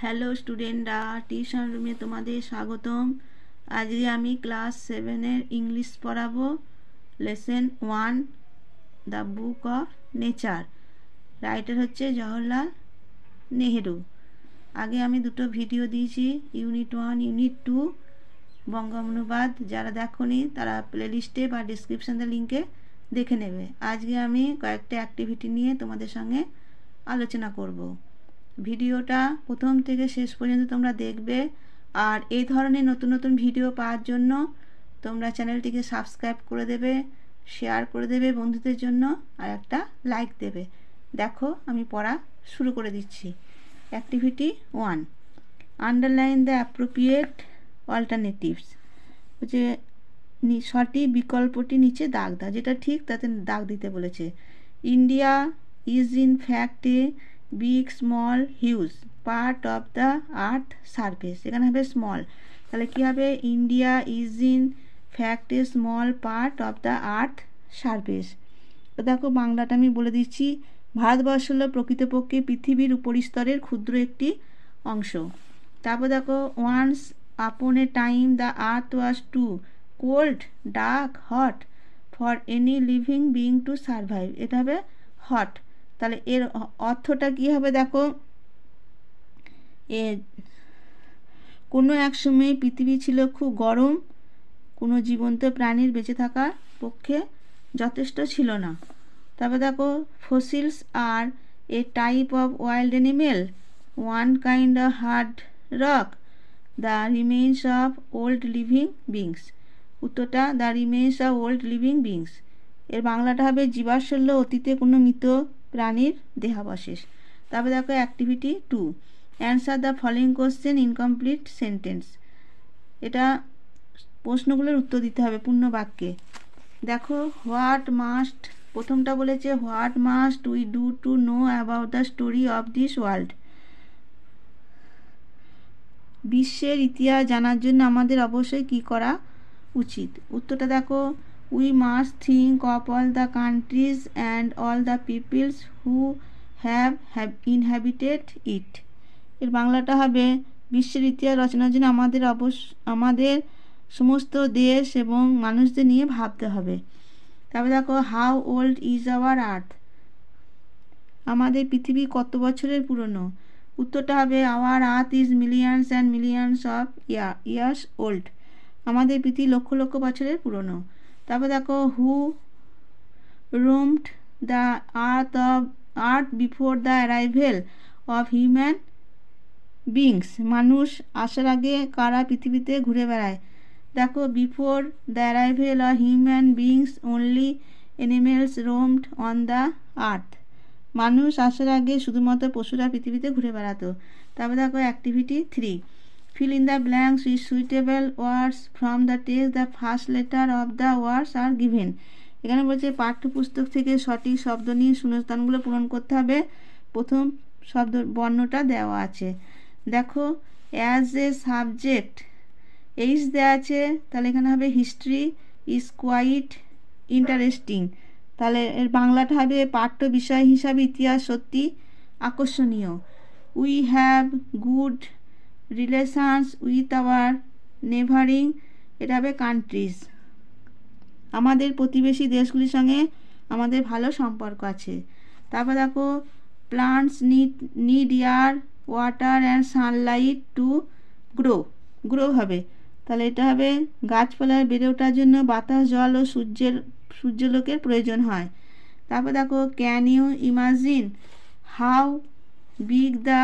Hello স্টুডেন্টরা, tuition রুমে তোমাদের স্বাগতম। আজকে আমি ক্লাস 7-এর ইংলিশ পড়াবো। Lesson 1, the book of nature. Writer হচ্ছে জওহরলাল নেহেরু। আগে আমি দুটো ভিডিও দিয়েছি, ইউনিট 1, ইউনিট 2 বঙ্গানুবাদ। যারা দেখোনি তারা প্লেলিস্টে বা ডিসক্রিপশানের লিঙ্কে দেখে নেবে। আজকে আমি কয়েকটা অ্যাক্টিভিটি নিয়ে তোমাদের সঙ্গে আলোচনা করব। ভিডিওটা প্রথম থেকে শেষ পর্যন্ত তোমরা দেখবে। আর এই ধরনের নতুন নতুন ভিডিও পাওয়ার জন্য তোমরা চ্যানেলটিকে সাবস্ক্রাইব করে দেবে, শেয়ার করে দেবে বন্ধুদের জন্য, আর একটা লাইক দেবে। দেখো আমি পড়া শুরু করে দিচ্ছি। Activity 1, underline the appropriate alternatives. যে সঠিক বিকল্পটি নিচে দাগ দাও, যেটা ঠিক তাতে দাগ দিতে বলেছে। India is in fact a big small huge part of the earth surface. এখানে হবে স্মল, তাহলে কী হবে? India is in fact a small part of the earth surface. তো দেখো বাংলাটা আমি বলে দিচ্ছি। ভারতবর্ষ হলো প্রকৃতপক্ষে পৃথিবীর উপরিস্তরের ক্ষুদ্র একটি অংশ। তারপর দেখো, once upon a time the earth was too cold, dark, hot for any living being to survive. এটা হবে হট। তাহলে এর অর্থটা কী হবে? দেখো, কোনো এক সময় পৃথিবী ছিল খুব গরম, কোনো জীবন্ত প্রাণীর বেঁচে থাকার পক্ষে যথেষ্ট ছিল না। তারপর দেখো, ফসিলস আর a type of wild animal, one kind of hard rock, the remains of old living beings. উত্তরটা the remains of old living beings. এর বাংলাটা হবে জীবাশ্ম অতীতে কোনো মৃত প্রাণীর দেহাবশেষ। তারপর দেখো activity 2, answer the following question incomplete sentence. এটা প্রশ্নগুলোর উত্তর দিতে হবে পূর্ণ বাক্যে। দেখো, হোয়াট মাস্ট, প্রথমটা বলেছে what must we do to know about the story of this world. বিশ্বের ইতিহাস জানার জন্য আমাদের অবশ্যই কী করা উচিত। উত্তরটা দেখো, we must think of all the countries and all the peoples who have inhabited it. এর বাংলাটা হবে বিশ্বের ইতিহাস রচনার জন্য আমাদের সমস্ত দেশ এবং মানুষদের নিয়ে ভাবতে হবে। তারপরে দেখো, how old is our earth. আমাদের পৃথিবী কত বছরের পুরনো। উত্তরটা হবে our earth is millions and millions of years old. আমাদের পৃথিবী লক্ষ লক্ষ বছরের পুরনো। তারপর দেখো, who roamed the earth before the arrival of human beings. মানুষ আসার আগে কারা পৃথিবীতে ঘুরে বেড়ায়। দেখো, before the arrival of human beings only animals roamed on the earth. মানুষ আসার আগে শুধুমাত্র পশুরা পৃথিবীতে ঘুরে বেড়াতো। তারপর দেখো activity 3, fill in the blanks with suitable words from the text. The first letter of the words are given. এখানে বলছে পাঠ্যপুস্তক থেকে সঠিক শব্দ নিয়ে শূন্যস্থানগুলো পূরণ করতে হবে। প্রথম শব্দ বর্ণটা দেওয়া আছে। দেখো, অ্যাজ এ সাবজেক্ট এইচ দেওয়া আছে, তাহলে এখানে হবে হিস্ট্রি ইজ কোয়াইট ইন্টারেস্টিং। তাহলে এর বাংলাটা হবে পাঠ্য বিষয় হিসাবে ইতিহাস সত্যি আকর্ষণীয়। We have good relations with our নেভারিং, এটা হবে কান্ট্রিজ। আমাদের প্রতিবেশী দেশগুলির সঙ্গে আমাদের ভালো সম্পর্ক আছে। তারপর দেখো, plants need air water and sunlight to grow হবে। তাহলে এটা হবে গাছপালার বেড়ে ওঠার জন্য বাতাস, জল ও সূর্যালোকের প্রয়োজন হয়। তারপর দেখো, can you imagine how big the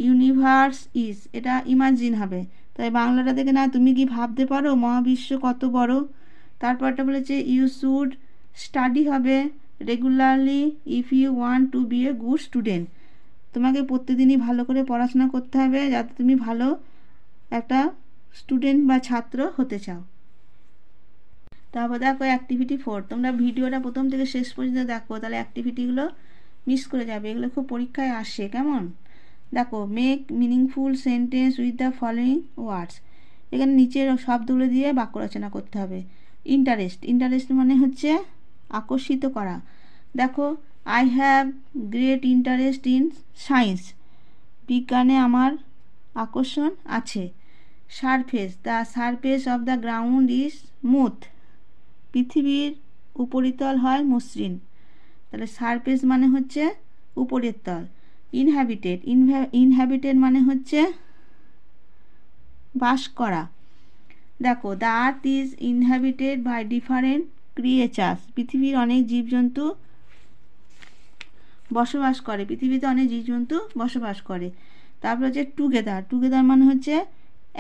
universe is. এটা ইমাজিন হবে। তাই বাংলাটা দেখে না, তুমি কি ভাবতে পারো মহাবিশ্ব কত বড়। তারপরটা বলেছে ইউ শুড স্টাডি হবে regularly if you want to be a good student. তোমাকে প্রত্যেকদিনই ভালো করে পড়াশোনা করতে হবে যাতে তুমি ভালো একটা স্টুডেন্ট বা ছাত্র হতে চাও। তারপর দেখো অ্যাক্টিভিটি 4, তোমরা ভিডিওটা প্রথম থেকে শেষ পর্যন্ত দেখো, তাহলে অ্যাক্টিভিটিগুলো মিস করে যাবে। এগুলো খুব পরীক্ষায় আসে। কেমন? দেখো, make meaningful sentence with the following words. এখানে নিচের শব্দগুলো দিয়ে বাক্য রচনা করতে হবে। ইন্টারেস্ট মানে হচ্ছে আকর্ষিত করা। দেখো, I have great interest in science, বিজ্ঞানে আমার আকর্ষণ আছে। Surface, the surface of the ground is smooth, পৃথিবীর উপরিতল হয় মসৃণ। তাহলে সারফেস মানে হচ্ছে উপরের তল। ইনহ্যাবিটেড, ইনহ্যাবিটেড মানে হচ্ছে বাস করা। দেখো, the earth is inhabited by different creatures, পৃথিবীর অনেক জীবজন্তু বসবাস করে, পৃথিবীতে অনেক জীবজন্তু বসবাস করে। তারপর হচ্ছে টুগেদার, টুগেদার মানে হচ্ছে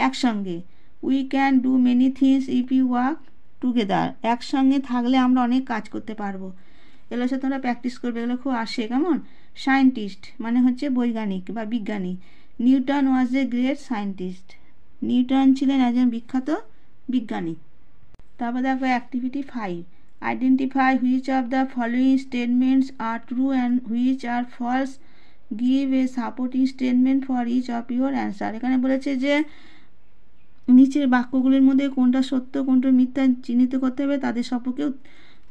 একসঙ্গে। We can do many things if you work together, একসঙ্গে থাকলে আমরা অনেক কাজ করতে পারবো। এগুলো সাথে তোমরা প্র্যাকটিস করবে, এগুলো খুব আসে। কেমন? সায়েন্টিস্ট মানে হচ্ছে বৈজ্ঞানিক বা বিজ্ঞানী। Newton was a great scientist, Newton ছিলেন একজন বিখ্যাত বিজ্ঞানী। তারপর দেখো activity 5, identify which of the following statements are true and which are false, give a supporting statement for each of your answer. এখানে বলেছে যে নিচের বাক্যগুলির মধ্যে কোনটা সত্য কোনটা মিথ্যা চিহ্নিত করতে হবে, তাদের সপক্ষে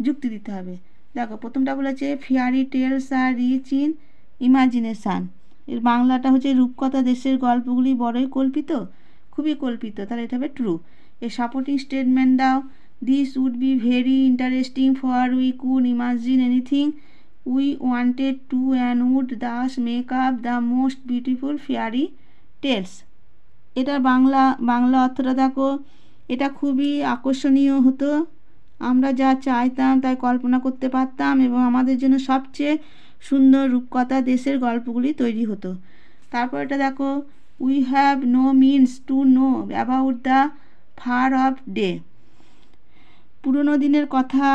যুক্তি দিতে হবে। দেখো, প্রথমটা বলেছে fairy tales are rich in imagination, এর বাংলাটা হচ্ছে রূপকথা দেশের গল্পগুলি বড়ই কল্পিত, খুবই কল্পিত, তাহলে এটা হবে ট্রু। এর সাপোর্টিং স্টেটমেন্ট দাও, this would be very interesting for we could imagine anything we wanted to and would thus make up the most beautiful fairy tales. এটার বাংলা অর্থটা দেখো, এটা খুবই আকর্ষণীয় হতো, আমরা যা চাইতাম তাই কল্পনা করতে পারতাম এবং আমাদের জন্য সবচেয়ে সুন্দর রূপকথা দেশের গল্পগুলি তৈরি হতো। তারপর এটা দেখো, we have no means to know about the far off day, পুরনো দিনের কথা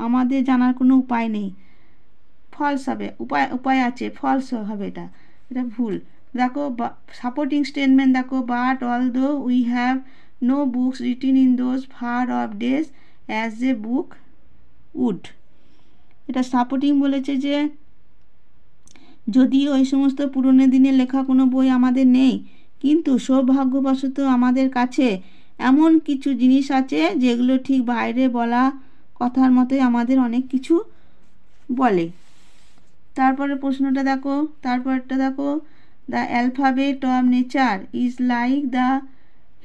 আমাদের জানার কোনো উপায় নেই। ফলস হবে, উপায় আছে, ফলস হবে, এটা ভুল। দেখো সাপোর্টিং স্টেটমেন্ট দেখো, but although we have no books written in those far off days as a book would, এটা সাপোর্টিং বলেছে যে যদিও ওই সমস্ত পুরনো দিনের লেখা কোনো বই আমাদের নেই, কিন্তু সৌভাগ্যবশত আমাদের কাছে এমন কিছু জিনিস আছে যেগুলো ঠিক বাইরে বলা কথার মতোই আমাদের অনেক কিছু বলে। তারপরে প্রশ্নটা দেখো, তারপরটা দেখো, the alphabet of nature is like the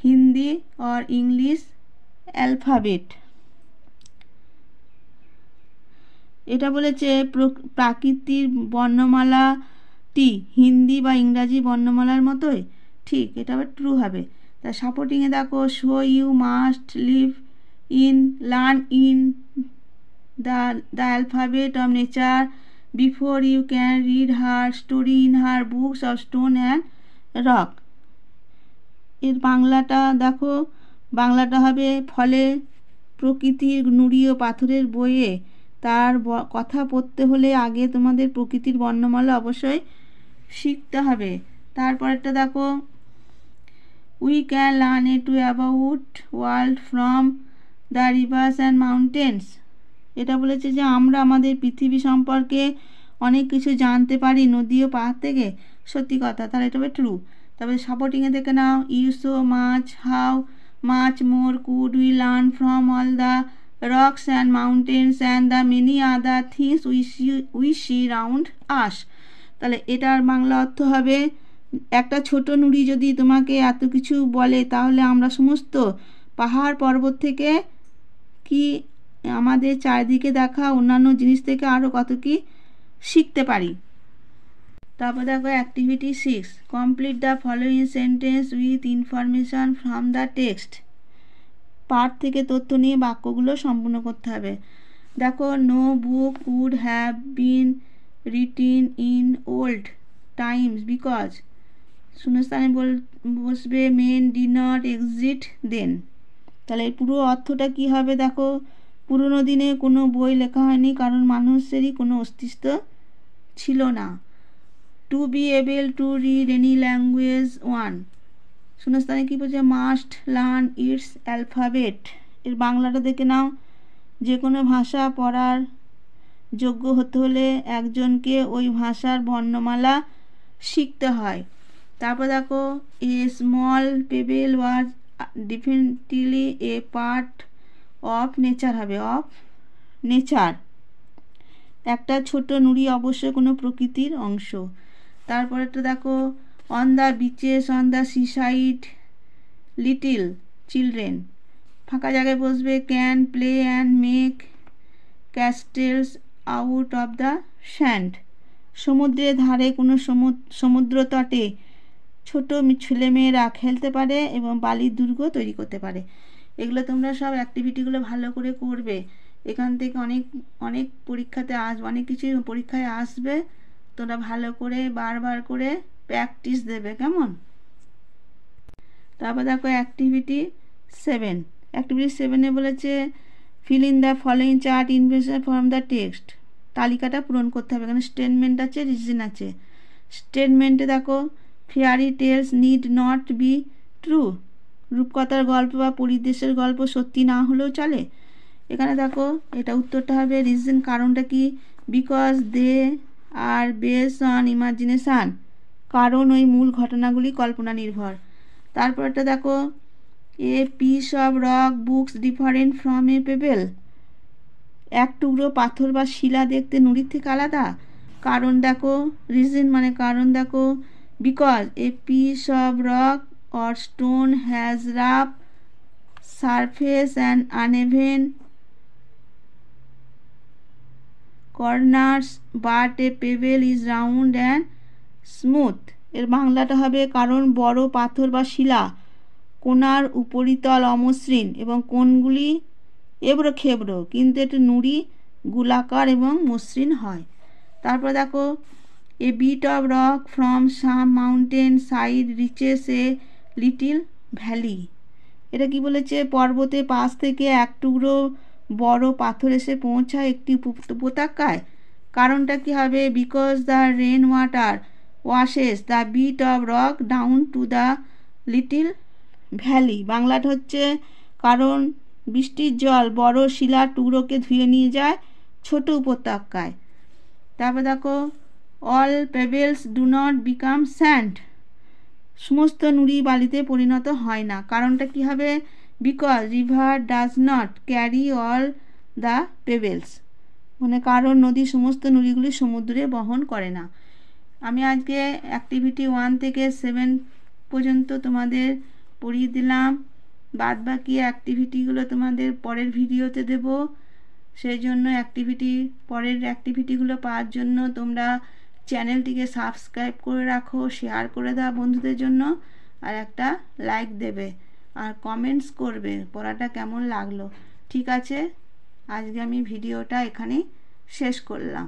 Hindi or English alphabet. এটা বলেছে প্রাকৃতিক বর্ণমালাটি হিন্দি বা ইংরাজি বর্ণমালার মতোই, ঠিক, এটা আবার ট্রু হবে। তা সাপোর্টিংয়ে দেখো, so you must learn in the alphabet of nature before you can read her story in her books of stone and rock. এর বাংলাটা দেখো, বাংলাটা হবে, ফলে প্রকৃতির নুড়ি ও পাথরের বইয়ে তার কথা পড়তে হলে আগে তোমাদের প্রকৃতির বর্ণমালা অবশ্যই শিখতে হবে। তারপরেরটা দেখো, we can learn a to about world from the rivers and mountains, এটা বলেছে যে আমরা আমাদের পৃথিবী সম্পর্কে অনেক কিছু জানতে পারি নদী ও পাহাড় থেকে, সত্যি কথা, তাহলে এটা হবে ট্রু। তারপরে সাপোর্টিংয়ে দেখে নাও, you so much how much more could we learn from all the rocks and mountains and the many other things we see round us. তাহলে এটার বাংলা অর্থ হবে, একটা ছোট নুড়ি যদি তোমাকে এত কিছু বলে তাহলে আমরা সমস্ত পাহাড় পর্বত থেকে কি আমাদের চারিদিকে দেখা অন্যান্য জিনিস থেকে আরও কত কি শিখতে পারি। তারপর দেখো activity 6, complete the following sentence with information from the text, পাঠ থেকে তথ্য নিয়ে বাক্যগুলো সম্পূর্ণ করতে হবে। দেখো, no book would have been written in old times because, শূন্যস্থানে বসবে men did not exist then. তাহলে এর পুরো অর্থটা কি হবে দেখো, পুরনো দিনে কোনো বই লেখা হয়নি কারণ মানুষেরই কোনো অস্তিত্ব ছিল না। To be able to read any language one, শূন্যস্থানে কী বলছে, মাস্ট লার্ন ইটস অ্যালফাবেট, এর বাংলাটা দেখে নাও, যে কোনো ভাষা পড়ার যোগ্য হতে হলে একজনকে ওই ভাষার বর্ণমালা শিখতে হয়। তারপর দেখো, a small pebble was definitely a part of nature হবে, অফ নেচার। একটা ছোট নুড়ি অবশ্যই কোনো প্রকৃতির অংশ। তারপরেরটা দেখো, on the beaches on the seaside little children, ফাঁকা জায়গায় বসবে, can play and make castles out of the sand, সমুদ্রের ধারে কোনো সমুদ্র তটে ছোট ছেলেমেয়েরা খেলতে পারে এবং বালির দুর্গ তৈরি করতে পারে। এগুলো তোমরা সব অ্যাক্টিভিটিগুলো ভালো করে করবে। এখান থেকে অনেক অনেক পরীক্ষাতে আসবে, অনেক কিছু পরীক্ষায় আসবে। তোমরা ভালো করে বারবার করে প্র্যাকটিস দেবে, কেমন? তারপর দেখো অ্যাক্টিভিটি 7। অ্যাক্টিভিটি 7-এ বলেছে fill in the following chart information from the text, তালিকাটা পূরণ করতে হবে। এখানে স্টেটমেন্ট আছে, রিজন আছে। স্টেটমেন্টে দেখো, fairy tales need not be true, রূপকথার গল্প বা পরিদেশের গল্প সত্যি না হলেও চলে। এখানে দেখো এটা উত্তরটা হবে রিজন, কারণটা কি? Because they are based on imagination, কারণ ওই মূল ঘটনাগুলি কল্পনা নির্ভর। তারপরটা দেখো, a piece of rock looks different from a pebble, এক টুকরো পাথর বা শিলা দেখতে নুড়ির থেকে আলাদা। কারণ দেখো, রিজন মানে কারণ দেখো, because A piece of rock or stone has rough surface and আনএভেন corners but A payable is round and smooth. এর বাংলাটা হবে, কারণ বড় পাথর বা শিলা কোণার উপরিতল অমসৃণ এবং কোণগুলি এবড়ো খেবড়ো, কিন্তু এটি নুড়ি গোলাকার এবং মসৃণ হয়। তারপর দেখো, a bit of rock from some mountain side reaches a little valley, এটা কি বলেছে? পর্বতের পাশ থেকে এক টুকরো বড় পাথর এসে পৌঁছায় একটি উপত্যকায়। কারণটা কি হবে? Because the rain water washes the bit of rock down to the little valley, বাংলাটা হচ্ছে, কারণ বৃষ্টির জল বড় শিলার টুকরোকে ধুয়ে নিয়ে যায় ছোট উপত্যকায়। তারপর দেখো, all pebbles do not become sand, সমস্ত নুড়ি বালিতে পরিণত হয় না। কারণটা কি হবে? Because river does not carry all the pebbles, মানে কারণ নদী সমস্ত নুড়িগুলি সমুদ্রে বহন করে না। আমি আজকে অ্যাক্টিভিটি 1 থেকে 7 পর্যন্ত তোমাদের পড়িয়ে দিলাম। বাদ বাকি অ্যাক্টিভিটিগুলো তোমাদের পরের ভিডিওতে দেব। সেই জন্য পরের অ্যাক্টিভিটিগুলো পাওয়ার জন্য তোমরা চ্যানেলটিকে সাবস্ক্রাইব করে রাখো, শেয়ার করে দাও বন্ধুদের জন্য, আর একটা লাইক দেবে আর কমেন্টস করবে পড়াটা কেমন লাগলো। ঠিক আছে, আজকে আমি ভিডিওটা এখানেই শেষ করলাম।